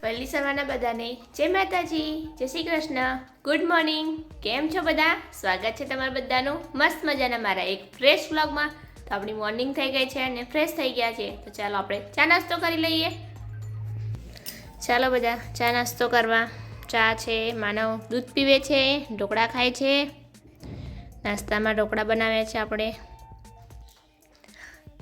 પહેલી સવારના બધાને જય માતાજી, જય શ્રી કૃષ્ણ, ગુડ મોર્નિંગ. કેમ છો બધા? સ્વાગત છે તમારા બધાનું મસ્ત મજાના મારા એક ફ્રેશ વ્લોગમાં. તો આપણી મોર્નિંગ થઈ ગઈ છે અને ફ્રેશ થઈ ગયા છે, તો ચાલો આપણે ચા નાસ્તો કરી લઈએ. ચાલો બધા ચા નાસ્તો કરવા. ચા છે, માનવ દૂધ પીવે છે, ઢોકળા ખાય છે. નાસ્તામાં ઢોકળા બનાવ્યા છે આપણે.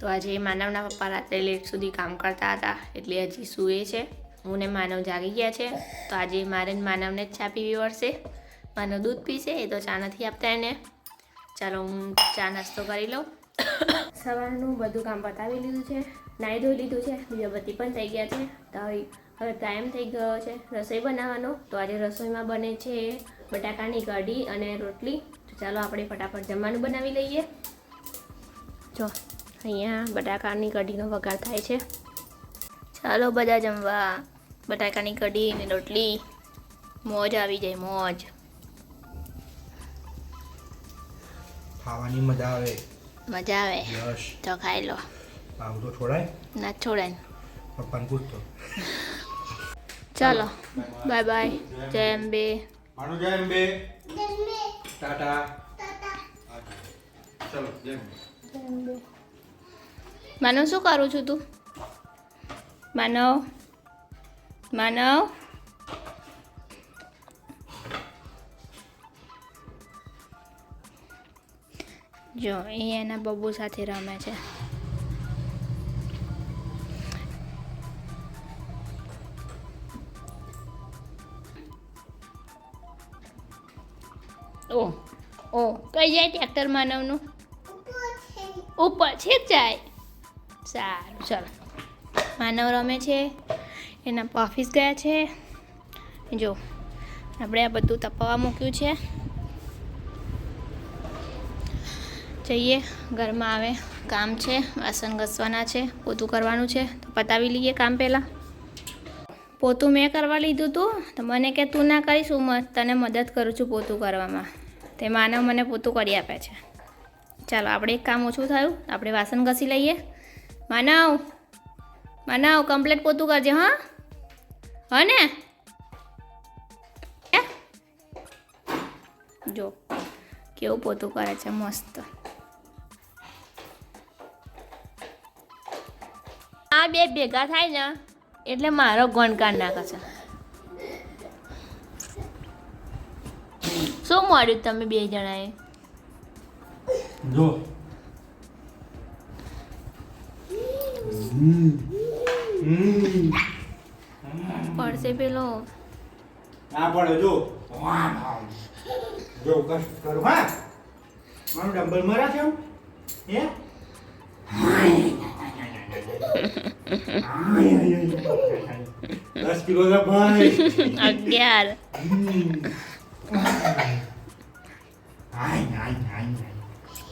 તો આજે માનવના પપ્પા રાત્રે લેટ સુધી કામ કરતા હતા એટલે હજી સૂએ છે. હું ને માનવ જાગી ગયા છે, તો આજે મારે માનવને જ ચા પીવી પડશે. માનવ દૂધ પીશે, એ તો ચા નથી આપતા એને. ચાલો હું ચા નાસ્તો કરી લઉં. સવારનું બધું કામ પતાવી લીધું છે, નાહી ધોઈ લીધું છે, દીવાબત્તી પણ થઈ ગયા છે. તો હવે ટાઈમ થઈ ગયો છે રસોઈ બનાવવાનો. તો આજે રસોઈમાં બને છે બટાકાની કઢી અને રોટલી. તો ચાલો આપણે ફટાફટ જમવાનું બનાવી લઈએ. જો અહીંયા બટાકાની કઢીનો વઘાર થાય છે. ચાલો બધા જમવા. બટાકાની કઢી અને રોટલી, મોજ આવી જાય, મોજ. ખાવાની મજા આવે. મજા આવે યસ. તો ખાઈ લો. આવું તો છોડાય ના છોડાય. પપ્પાને પૂછતો. ચાલો બાય બાય. જય અંબે. માનું જય અંબે. ટાટા. ચલો જય અંબે. માનવ શું કરું છું તું? માનવ, માનવ, જો એ એના બબ્બુ સાથે રમે છે. ઓ કઈ જાય ટ્રેક્ટર માનવનું? ઉપર છે જાય. સારું ચાલો. માનવ રમે છે, એના ઓફિસ ગયા છે. જો આપણે આ બધું તપાવવા મૂક્યું છે. જઈએ ઘરમાં. આવે કામ છે, વાસણ ઘસવાના છે, પોતું કરવાનું છે. તો પતાવી લઈએ કામ પહેલાં. પોતું મેં કરવા લીધું હતું, તો મને કે તું ના કરીશ, હું તને મદદ કરું છું પોતું કરવામાં. તે માનવ મને પોતું કરી આપે છે. ચાલો આપણે એક કામ ઓછું થયું, આપણે વાસણ ઘસી લઈએ. માનવ, માનવ કમ્પ્લીટ પોતું કરજે. હા હા ને? જો કેવું પોતું કરે છે, મસ્ત. આ બે ભેગા થાય ને એટલે મારો ગણકાર નાખે છે. શું મળ્યું તમે બે જણાએ? જો પડશે પેલો. ના પડે. જો જો કષ્ટ કરું. હા મારું ડમ્બલ મારા છે હે. 10 કિલો ના ભાઈ. 11.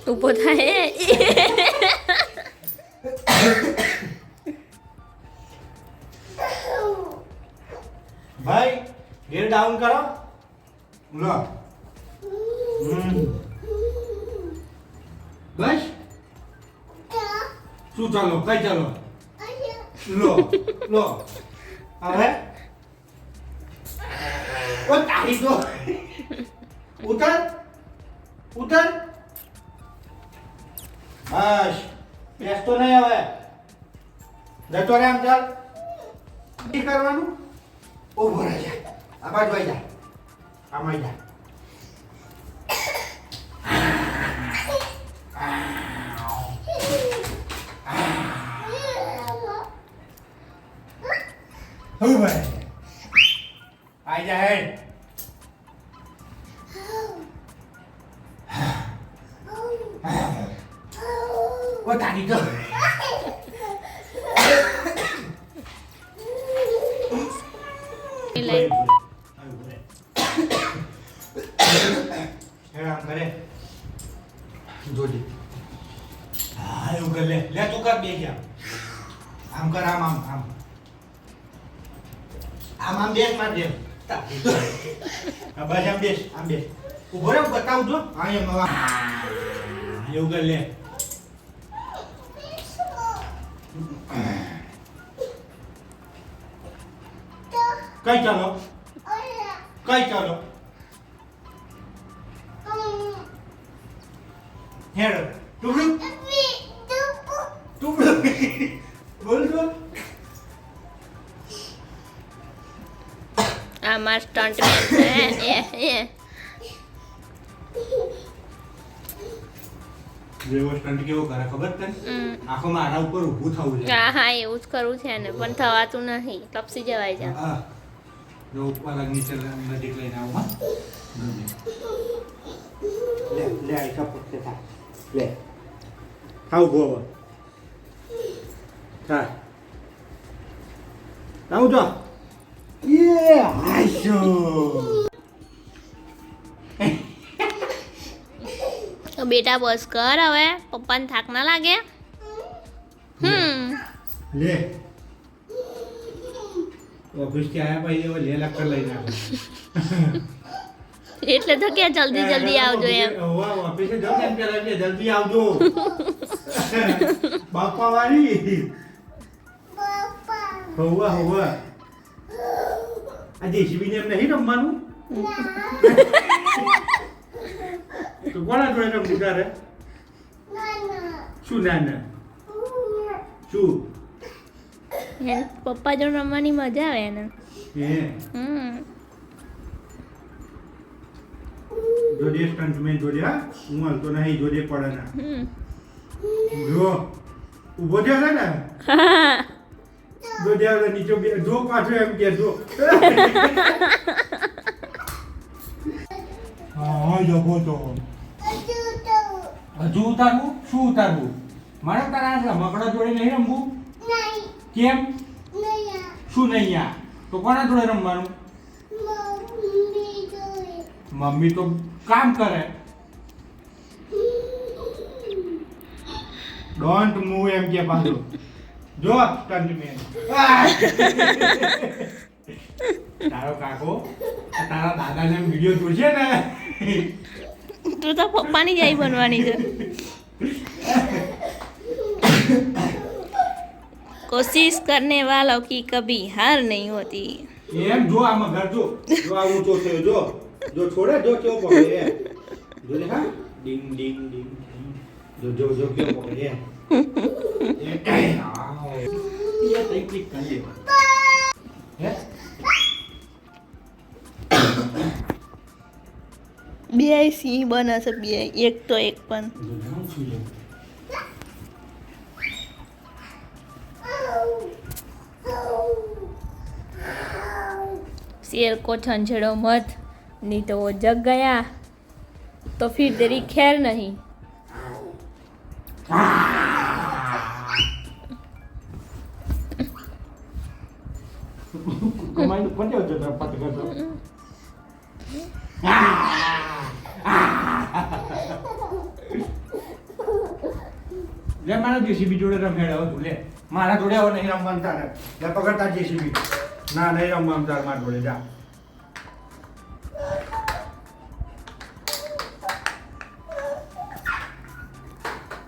ઊભો થાય. ભાઈ ગેર ડાઉન કરો. લો બસ. શું ચાલો? કઈ ચાલો? લો લો હવે ઓ તારી તો ઉતર ઉતર. બસ બેસતો નહીં હવે. જતો રે આમ. ચાલ શું કરવાનું? ઉભો રહે જા. આ બાજુ આવી જા. આમ આવી જા. હું ભાઈ આઈ જા. હેડ ઓ તારી તો કરે જોજે. હા એવું કર. લે લે તું કર. બે ગયા આમ કર. આમ આમ આમ આમ આમ બેસ. માર દે. બસ આમ બેસ. આમ બેસ. ઉભો રે, બતાવું જો. હા એમ એવું કર. લે કઈ ચાલો કઈ ચાલો હેડ ટુકડું ટુકડું બોલ તો આ માર સ્ટન્ટ છે જેવો સ્ટન્ટ કેવો કરે ખબર તને આખો મારા ઉપર ઊભું થવું છે હા એવું જ કરવું છે ને પણ થવાતું નહીં લપસી જવાય છે હા જો ઉપર નીચે નજીક લઈને આવું હા લે લે આ સપોર્ટ છે થા લે થાવ ગોવા થા આવું જો યે આશો તો બેટા બસ કર હવે પપ્પાને થાક ના લાગે લે ઓફિસ થી આયા પછી હવે લે લખર લઈને આવે એટલે તો કે જલ્દી જલ્દી આવજો એમ વાહ ઓફિસે જાવ એમ કે જલ્દી આવજો બાપા વાળી હોવા હોવા આ જેસીબી ને એમ નહીં રમવાનું તો કોના જોડે રમવું તારે શું નાના શું એને પપ્પા જોડે રમવાની મજા આવે એને હે જોડે સ્ટન્ટ મેં જોડે હા હું હાલતો નહીં જોડે પડે ના જો ઊભો થયો છે ને જોડે આવે નીચે જો પાછો એમ કે જો હા જગો તો હજુ ઉતારવું શું ઉતારવું મારે તારા રમકડા જોડે નહીં રમવું કેમ શું નહીં આ તો કોના જોડે રમવાનું મમ્મી તો કામ કરે ડોન્ટ મૂવ એમ કે પાછું જો સ્ટન્ટ મેન તારો કાકો તારા દાદાને વિડિયો જોશે ને તું તો પપ્પાની જાય બનવાની છે कोशिश करने वालों की कभी हार नहीं होती એમ જો આમાં ઘર જો આ ઊંચો થયો જો છોડે જો કેવો પકડે જો ને હા ડિંગ ડિંગ ડિંગ જો કેવો પકડે એ કઈ આ ये तई क्लिक कर ले હે બે સિંહ બને છે બે એક તો એક પણ शेर को छंछेड़ो मत नहीं तो वो जग गया तो फिर तेरी खैर नहीं કમાઈને પટ્યો જતો પટ કરતો લે મારા જેસીબી જોડે રમેડો તું લે મારા જોડે હવે નહીં રમવાનું તારે લે પકડતા જેસીબી ના નહીં રમવાનું તારે મારા જોડે જા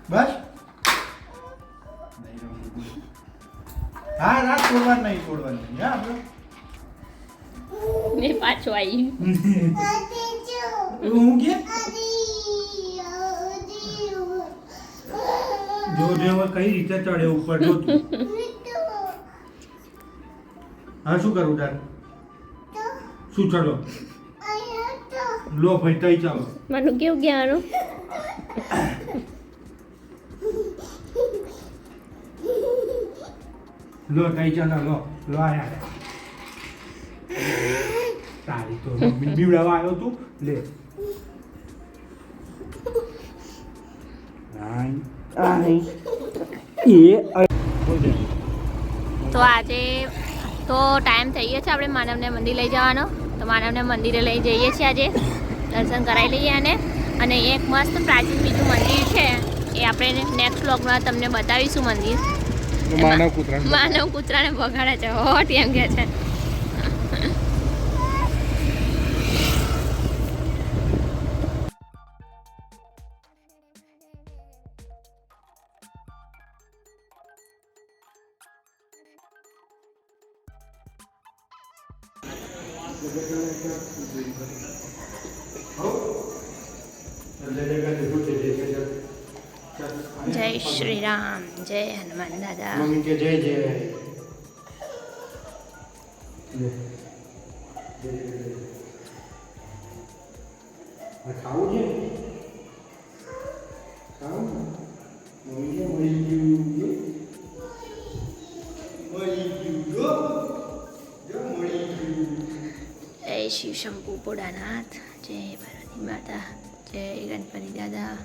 બસ હા રાત છોડવાનું નહીં હા આપણે ને પાછો આવી હું કે જો હવે કઈ રીતે ચડે ઉપર જો તું હા શું કરું તારે શું ચડો લો ભાઈ તઈ ચાલો મને કેવું જ્ઞાનું લો તઈ ચાલો લો આયા તારી તો મમ્મી બીવડાવા આવ્યો તું લે તો આજે તો ટાઈમ થઈ ગયો છે આપણે માનવને મંદિર લઈ જવાનો તો માનવને મંદિરે લઈ જઈએ છીએ આજે દર્શન કરાવી લઈએ અને એક મસ્ત પ્રાચીન બીજું મંદિર છે એ આપણે નેક્સ્ટ વ્લોગમાં તમને બતાવીશું મંદિર માનવ કૂતરાને બગાડે છે હોટ એમ કે છે જય શ્રી રામ, જય હનુમાન દાદા. મમ્મી કે જય જય. ખાવું છે? ખાવું? મમ્મી કે મળી ગયું. મળી ગયું. જો મળી ગયું. જય શિવ શંકુ ભોળાનાથ, જય પાર્વતી માતા, જય ગણપતિ દાદા,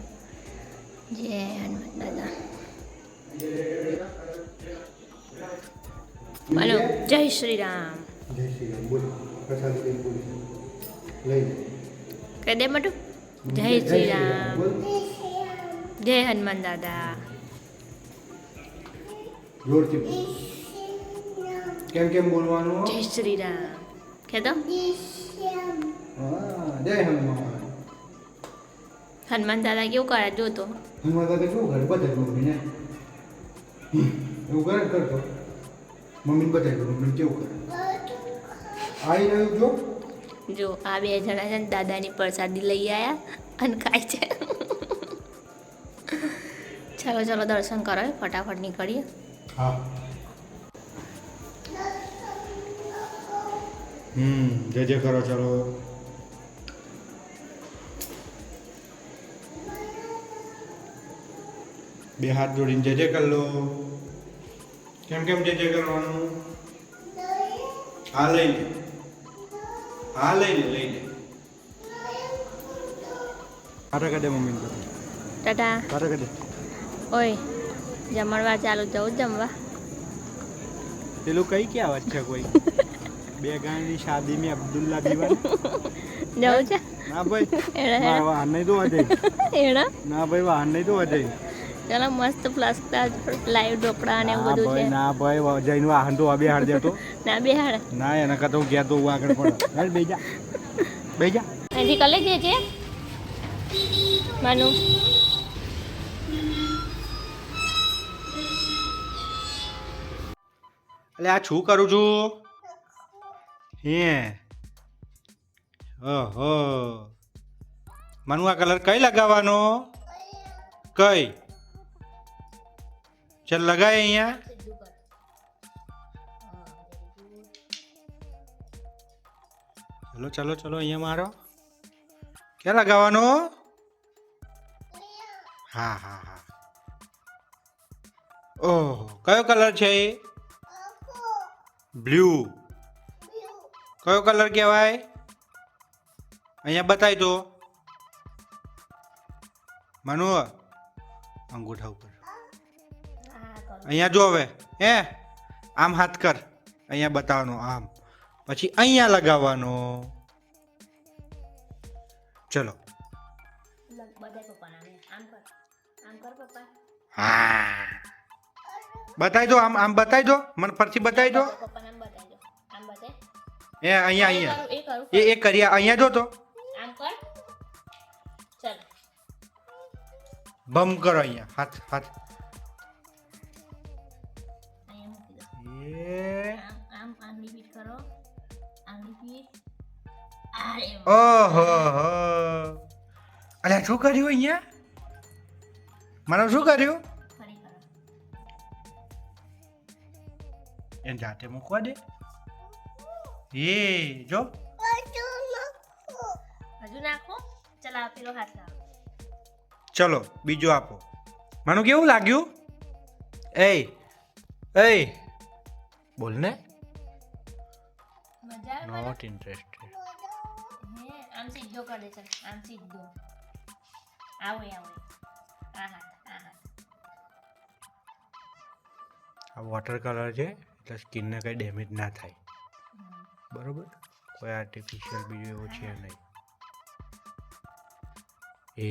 જય હનુમાન દાદા. બોલો જય શ્રી રામ. જય શ્રી રામ. બોલ પ્રસાદ લઈ બોલ. લઈ કહી દે મટુ. જય શ્રી રામ, જય હનુમાન દાદા. જોરથી બોલ. કેમ કેમ બોલવાનું? જય શ્રી રામ કે તો હા, જય હનુમાન. હનુમાન દાદા કેવું કરે જોતો. હનુમાન દાદા કેવું કરે બતાય મમ્મીને. એવું કરે કરતો. મમ્મીને બતાય મમ્મીને કેવું કરે. આવી રહ્યું જો. જો આ બે જણા છે ને દાદાની પ્રસાદી લઈ આવ્યા અને ખાય છે. ચાલો ચાલો દર્શન કરો ફટાફટ નીકળીએ. હા. જય જય કરો ચાલો. બે હાથ જોડીને જય જય કર લો. કેમ કેમ જય જય કરવાનું? હા લઈ લે. હા લઈ લે લઈ લે. કાટા કાઢે મમ્મી ટાટા. કાટા કાઢે. ઓય જમણવાર ચાલુ જવું જમવા. પેલું કઈ ક્યાં વાત છે કોઈ બે ગાંડી શાદી में अब्दुल्ला दीवान જવું છે ના ભાઈ એડા વાહન નહીં તો વધે એડા. ના ભાઈ વાહન નહીં તો વધે ચાલો મસ્ત પ્લાસ્ટર લાઈવ ઢોકળા ને એવું ના બધું છે. ભાઈ ના ભાઈ જઈને વાહન તો બે હાડ દેતો ના બેહાડ ના એના કરતા હું ગયા તો હું આગળ પડે હાલ બે જા અહીંથી કલે જે છે માનું. એટલે આ શું કરું છું? હે ઓહો મનુ આ કલર કઈ લગાવવાનો? કઈ ચાલ લગાય અહીંયા. ચલો ચલો ચલો અહીંયા મારો. ક્યાં લગાવવાનો? હા હા હા. ઓહો કયો કલર છે એ? બ્લુ. કયો કલર કહેવાય? અહીંયા બતાવી દો મનુ અંગૂઠા ઉપર. અહીંયા જો હવે હે આમ હાથ કર. અહીંયા બતાવવાનો આમ પછી અહીંયા લગાવવાનો. ચલો હા બતાવી દો આમ આમ બતાવી દો મને ફરથી બતાવી દો. એ અહીંયા અહીંયા એ કર્યા અહીંયા જો તો બમ કરો અહીંયા હાથ હાથ. ઓહો અલ્યા શું કર્યું અહીંયા? મને શું કર્યું? એને જાતે મૂકવા દે. એ જો હજુ નાખો. ચલા પેલો હાથ લાવો. ચલો બીજો આપો. મને કેવું લાગ્યું? એ બોલ ને. મજા આવે. Not interested. આમ સીધો કરી દે. ચાલ આમ સીધો. આવો આવો. આ હાથ. આ વોટર કલર છે એટલે સ્કિનને કંઈ ડેમેજ ના થાય. બરોબર કોઈ આર્ટિફિશિયલ બીજો એવો છે નહીં. એ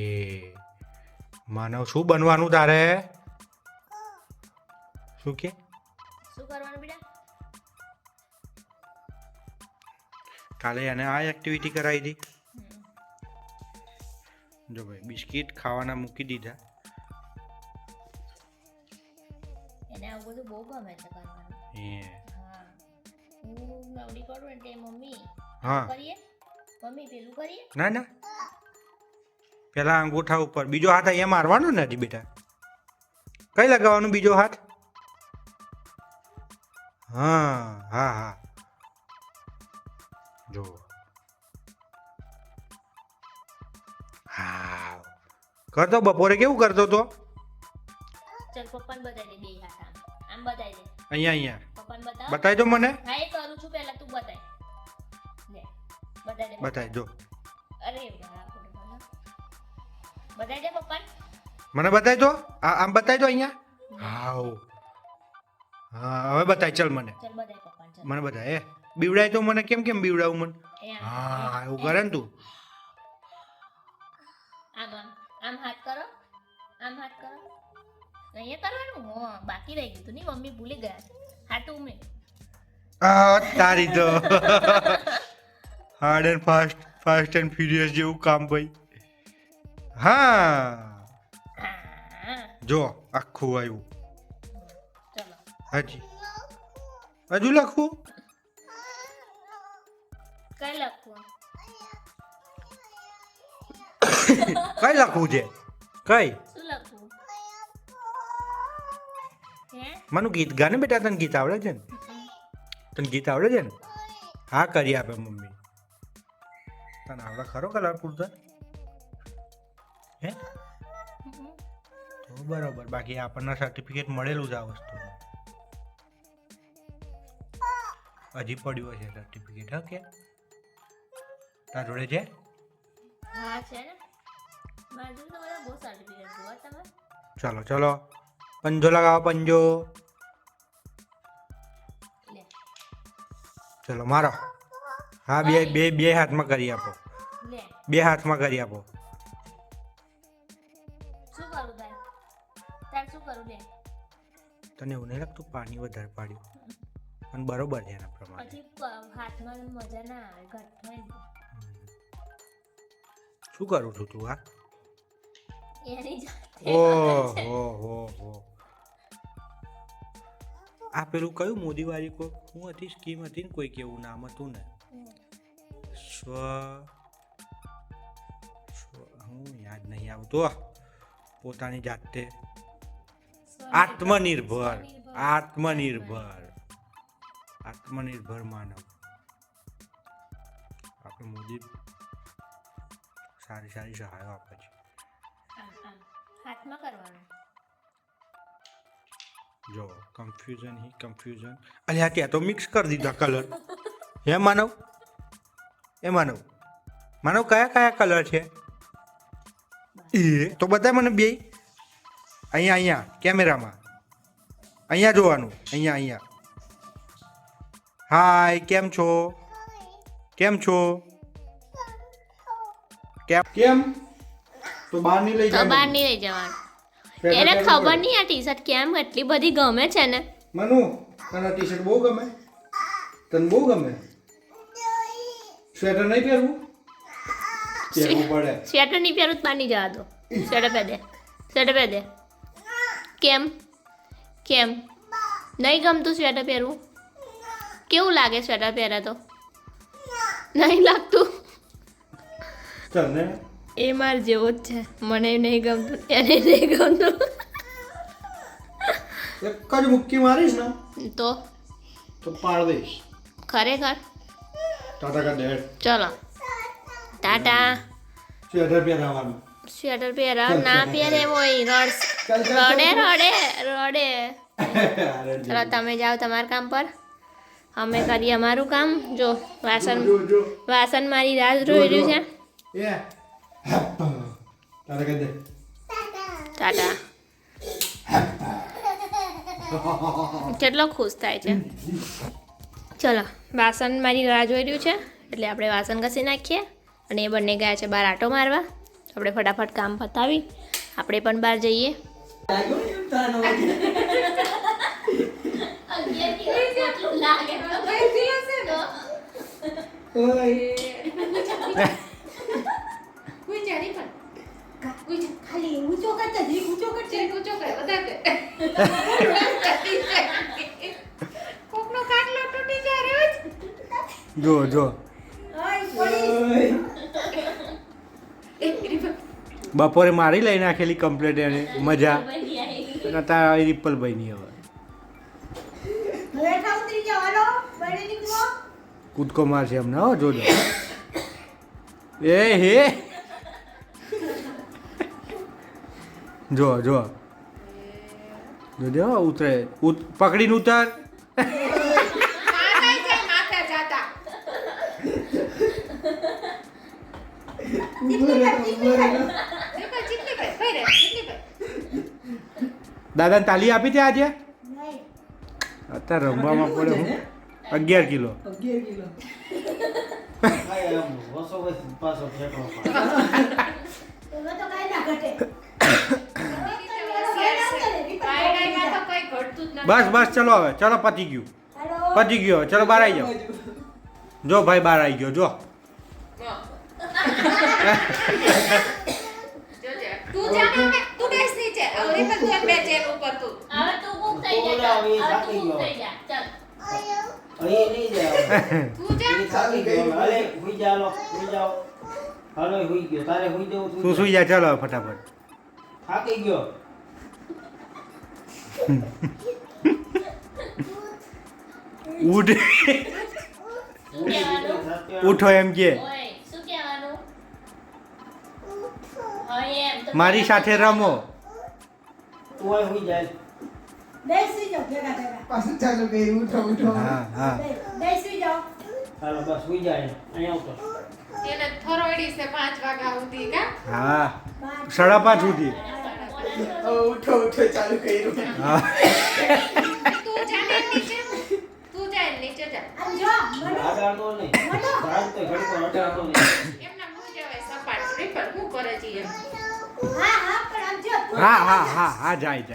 માનવ શું બનવાનું તારે? શું કે શું કરવાનું બેટા? કાલે એને આ એક્ટિવિટી કરાવી હતી. જો ભાઈ બિસ્કિટ ખાવાના મૂકી દીધા. એને આવું બધું બહુ ગમે છે કરવાનું. એ હા હું નવડી કરું એટલે મમ્મી હા કરીએ મમ્મી પેલું કરીએ. ના ના પેલા અંગૂઠા ઉપર બીજો હાથ અહીંયા મારવાનો ને હજી બેટા. કઈ લગાવવાનું બીજો હાથ? હા હા હા જો હા કરતો બપોરે કેવું કરતો તો? ચલ પપ્પાને બતાવી દે બે હાથ આમ બતાવી દે અહીંયા અહીંયા પપ્પાને બતાવ. બતાવી દો મને. હા એ કરું છું પહેલા તું બતાય લે બતાવી દે બતાવી દો અરે વાહ બતાવી દે પપ્પાને. મને બતાવી દો. આમ બતાવી દો અહીંયા. હાઉ હા હવે બતાય ચલ મને. ચલ બતાય પપ્પાને ચલ. મને બતાય એ બીવડાય તો મને કેમ કેમ બીવડાવું મને? એ આમ, હા એવું કરે ને તું. આમ આમ આમ હાથ કરો આમ હાથ કરો અહીંયા કરવાનું હો બાકી રહી ગયું તું નહીં મમ્મી ભૂલી ગયા હાથ ઉમે. તારી તો hard and fast and furious જેવું કામ ભાઈ. હા હા જો આખું આવ્યું. ચલો હાજી હજુ લખવું? કઈ લખવું કઈ લખવું છે? કઈ શું લખવું હે મને ગીત ગાને બેટા. તને ગીત આવડે છે ને? તને ગીત આવડે છે ને? હા કરી આપે મમ્મી. તને આવડે ખરો કલર પૂરતા? હે તો બરોબર. બાકી આપણને સર્ટિફિકેટ મળેલું છે આ વસ્તુનું. હજી પડ્યું હશે સર્ટિફિકેટ. હા કે તાર જોડે છે? હા છે ને મારા જોડે તો બધા બહુ સર્ટિફિકેટ જોવા તમે. ચલો ચલો પંજો લગાવો પંજો. લે ચલો મારો. હા બે બે બે હાથમાં કરી આપો. લે બે હાથમાં કરી આપો. શું કરું તાર શું કરું લે તને એવું નહીં લાગતું પાણી વધારે પાડ્યું? પણ બરોબર છે એના પ્રમાણે. પછી હાથમાં મજા ના આવે ઘટ થાય ને. શું કરું છું તું? હા એની જાતે ઓહો આ પેલું કયું મોદી વાળી કોઈ હું હતી સ્કીમ હતી ને કોઈ કેવું નામ હતું ને હું યાદ નહીં આવતું. પોતાની જાતે આત્મનિર્ભર માનવ. આપણે મોદી સારી સારી સહાયો આપે છે. આમ હાથમાં કરવાનું. જો કન્ફ્યુઝન અલ્યા ત્યાં તો મિક્સ કરી દીધા કલર. હે માનવ કયા કયા કલર છે એ તો બતાય મને બે. અહીંયા કેમેરામાં અહીંયા જોવાનું. અહીંયા હાય કેમ છો? કેમ તો બહાર નહીં લઈ તો બહાર નહીં લઈ જવાનું. એને ખબર નહીં આ ટી શર્ટ કેમ એટલી બધી ગમે છે ને. મનુ તને ટી શર્ટ બહુ ગમે? તને બહુ ગમે? સ્વેટર નહીં પહેરવું? પહેરવું પડે. સ્વેટર નહીં પહેરું તો બહાર નહીં જવા દો. સ્વેટર પહેર દે કેમ નહીં ગમતું સ્વેટર પહેરવું? કેવું લાગે સ્વેટર પહેરે તો? નહીં લાગતું? ચાલ ને એ માર જેવો જ છે. મને નહીં ગમતું એને નહીં ગમતું. એક જ મુક્કી મારીશ ને તો પાડ દઈશ. ખરેખર ટાટા કર દે. ચલો ટાટા. સ્વેટર પહેરાવાનું. સ્વેટર પહેરા ના પહેરે હોય રડે. ચલો તમે જાઓ તમારા કામ પર. અમે કરીએ અમારું કામ. જો વાસણ મારી રાહ જોઈ રહ્યું છે. ટાટા કર દે. ટાટા. કેટલો ખુશ થાય છે. ચલો વાસણ મારી રાહ જોઈ રહ્યું છે એટલે આપણે વાસણ ઘસી નાખીએ. અને એ બંને ગયા છે બહાર આટો મારવા. આપણે ફટાફટ કામ પતાવી આપણે પણ બહાર જઈએ. જો બપોરે મારી લઈ નાખેલી કમ્પ્લેટ એને મજા અને અત્યારે રિપલભાઈ ની હવે કૂદકો મારશે અમને હો જોજો એ હે જો જોજો ઉતરે પકડીને ઉતાર દાદાને તાલી આપી છે આજે અત્યારે રમવામાં પડે હું 11 કિલો બસ ચલો હવે ચલો પતી ગયું ચલો બહાર આવી જાઓ જો ભાઈ બહાર આવી ગયો જો તું બેસ નીચે અવરી પર તું બે ચેર ઉપર તું હવે તું કુક થઈ જા હવે તું કુક થઈ જા ચાલ તું જા તું સુઈ જા ચલો ફટાફટ થાકી ગયો ઉઠ શું કહેવાનું ઉઠો એમ કે ઓય શું કહેવાનું ઓય એમ તો મારી સાથે રમો તું હોય હુઈ જાય પાછું ચાલુ કર્યું ઉઠો હા હાલો બસ હુઈ જાય અહીંયા આવતો એને થરોડી છે 5 વાગ્યા સુધી કા હા 5:30 સુધી ઉઠો ચાલુ કર્યું હા તું જા ને નીચે તું જા નીચે જા આગાડતો નહીં રાત તો ઘડી પર અડાડતો નહીં એમના મું જવાય સપાટ રીપર હું કરે છે એમ હા જાય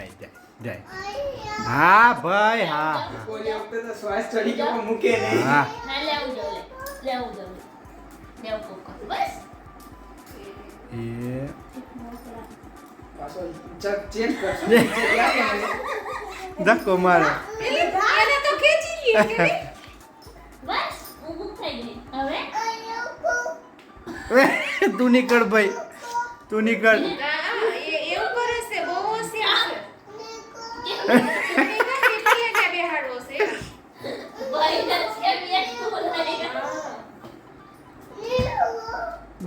હા ભાઈ હા કોઈ વખતે તો શ્વાસ ચડી ગયો મૂકે નહીં હા ના લેવું જો લેવું કુક કર બસ એ પાછો ચેક કરશું ધક્કો મારે એને તો ખેંચી લી કે બસ હું કુક થઈ ગઈ હવે તું નીકળ ભાઈ તું નીકળ એવું કરે છે બહુ હોશિયાર છે બેહાડવો છે ભાઈ દસ કે બે તું લઈ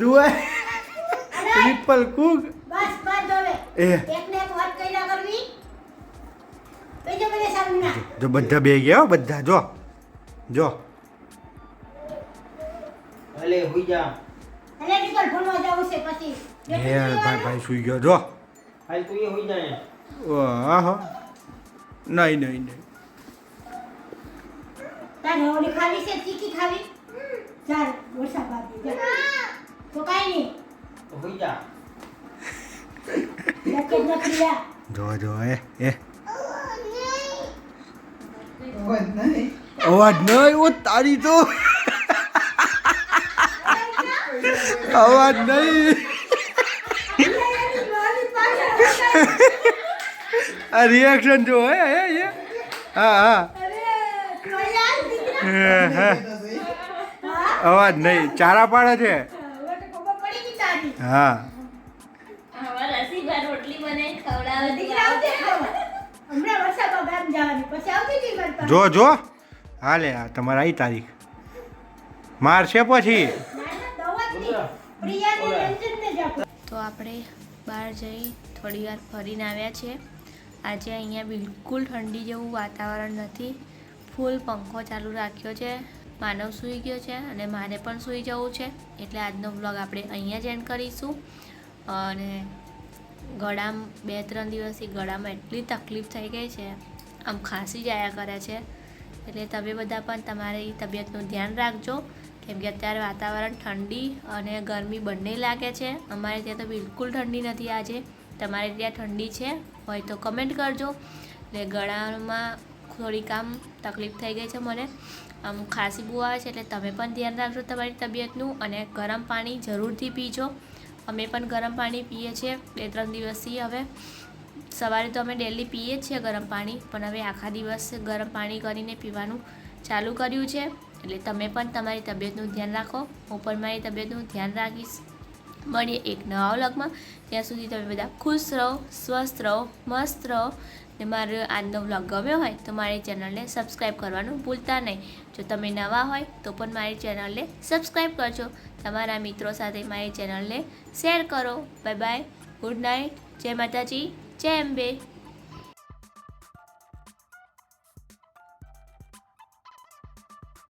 જુએ ટ્રિપલ કુક એ જો બધા બે ગયા હો, બધા જો ભલે હુઈ જા ભાઈ સુઈ ગયો જો હાલ તું એ હુઈ જાય ઓહો નહીં ખાવી છે ચીકી ખાવી ચાલ વરસાદ બાકી તો કાઈ નહીં તો હુઈ જા લખે નથી યા જો એ અવાજ નહીં અવાજ નહીં ઓ તારી તો અવાજ નહીં આ રિએક્શન જો હે હા અવાજ નહીં ચારા પાડે છે હા અમારા રસીબા રોટલી બનાવી ખવડાવતી હમણાં વરસાદમાં ગામ જવાની પછી આવતી હતી મારી પાસે. જો હાલે આ તમારે આવી તારીખ મારશે પછી તો આપણે બહાર જઈ થોડી વાર ફરીને આવ્યા છીએ આજે અહીંયા બિલકુલ ઠંડી જેવું વાતાવરણ નથી ફૂલ પંખો ચાલુ રાખ્યો છે માનવ સૂઈ ગયો છે અને મારે પણ સૂઈ જવું છે એટલે આજનો વ્લોગ આપણે અહીંયા જ એન્ડ કરીશું અને ગળામાં 2-3 દિવસથી ગળામાં એટલી તકલીફ થઈ ગઈ છે આમ ખાંસી જ આવ્યા કરે છે એટલે તમે બધા પણ તમારી તબિયતનું ધ્યાન રાખજો કેમ કે અત્યારે વાતાવરણ ઠંડી અને ગરમી બંને લાગે છે અમારે ત્યાં તો બિલકુલ ઠંડી નથી આજે તમારે ત્યાં ઠંડી છે હોય તો કમેન્ટ કરજો એટલે ગળામાં થોડીક આમ તકલીફ થઈ ગઈ છે મને આમ ખાંસી બહુ આવે છે એટલે તમે પણ ધ્યાન રાખજો તમારી તબિયતનું અને ગરમ પાણી જરૂરથી પીજો અમે પણ ગરમ પાણી પીએ છીએ 2-3 દિવસથી હવે સવારે તો અમે ડેલી પીએ જ છીએ ગરમ પાણી પણ હવે આખા દિવસ ગરમ પાણી કરીને પીવાનું ચાલુ કર્યું છે એટલે તમે પણ તમારી તબિયતનું ધ્યાન રાખો, હું પણ મારી તબિયતનું ધ્યાન રાખીશ. મળીએ એક નવા વ્લોગમાં. ત્યાં સુધી તમે બધા ખુશ રહો, સ્વસ્થ રહો, મસ્ત રહો. ને મારો આજનો વ્લોગ ગમ્યો હોય તો મારી ચેનલને સબસ્ક્રાઈબ કરવાનું ભૂલતા નહીં. જો તમે નવા હોય તો પણ મારી ચેનલને સબસ્ક્રાઈબ કરજો. તમારા મિત્રો સાથે મારી ચેનલને શેર કરો. બાય બાય, ગુડ નાઇટ, જય માતાજી, જય અંબે.